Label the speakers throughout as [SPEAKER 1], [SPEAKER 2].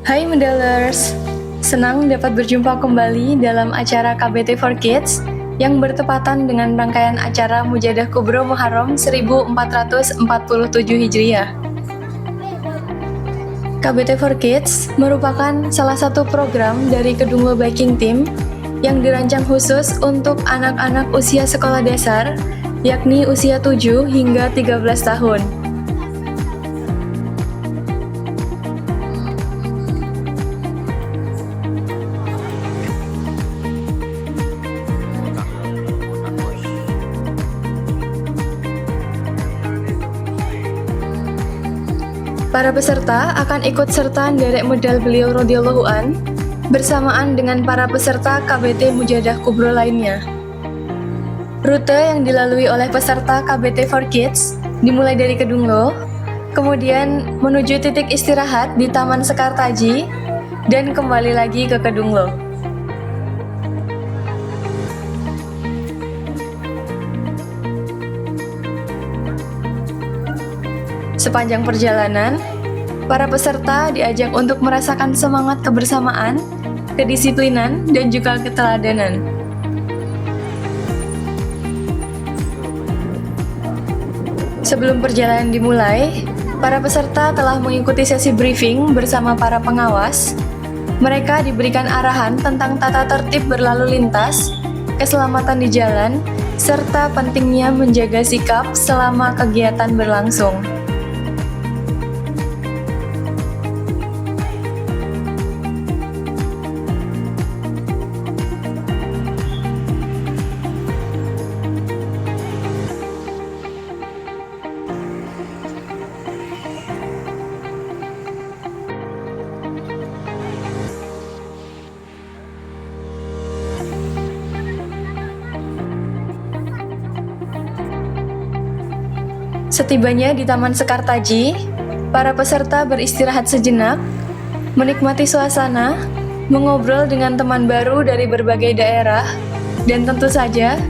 [SPEAKER 1] Hai Medalers, senang dapat berjumpa kembali dalam acara KBT for Kids yang bertepatan dengan rangkaian acara Mujadah Kubro Muharram 1447 Hijriah. KBT for Kids merupakan salah satu program dari Kedunglo Baking Team yang dirancang khusus untuk anak-anak usia sekolah dasar, yakni usia 7 hingga 13 tahun. Para peserta akan ikut serta nderek medal beliau radhiyallahu an bersamaan dengan para peserta KBT Mujadah Kubro lainnya. Rute yang dilalui oleh peserta KBT for Kids dimulai dari Kedunglo, kemudian menuju titik istirahat di Taman Sekartaji, dan kembali lagi ke Kedunglo. Sepanjang perjalanan, para peserta diajak untuk merasakan semangat kebersamaan, kedisiplinan, dan juga keteladanan. Sebelum perjalanan dimulai, para peserta telah mengikuti sesi briefing bersama para pengawas. Mereka diberikan arahan tentang tata tertib berlalu lintas, keselamatan di jalan, serta pentingnya menjaga sikap selama kegiatan berlangsung. Setibanya di Taman Sekartaji, para peserta beristirahat sejenak, menikmati suasana, mengobrol dengan teman baru dari berbagai daerah, dan tentu saja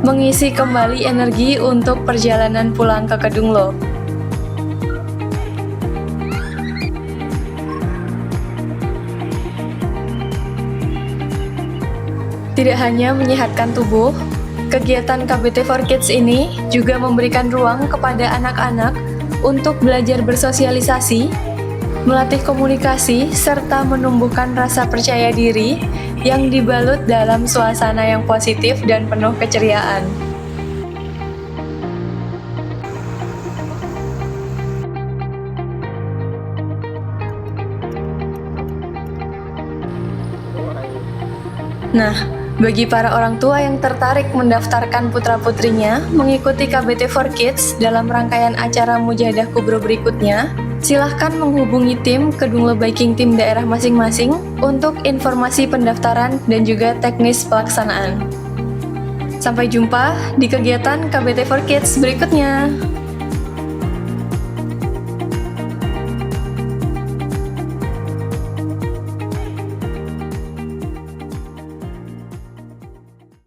[SPEAKER 1] mengisi kembali energi untuk perjalanan pulang ke Kedunglo. Tidak hanya menyehatkan tubuh, kegiatan KBT for Kids ini juga memberikan ruang kepada anak-anak untuk belajar bersosialisasi, melatih komunikasi, serta menumbuhkan rasa percaya diri yang dibalut dalam suasana yang positif dan penuh keceriaan. Nah, bagi para orang tua yang tertarik mendaftarkan putra-putrinya mengikuti KBT for Kids dalam rangkaian acara Mujadah Kubro berikutnya, silahkan menghubungi tim Kedunglo Baking Team daerah masing-masing untuk informasi pendaftaran dan juga teknis pelaksanaan. Sampai jumpa di kegiatan KBT for Kids berikutnya.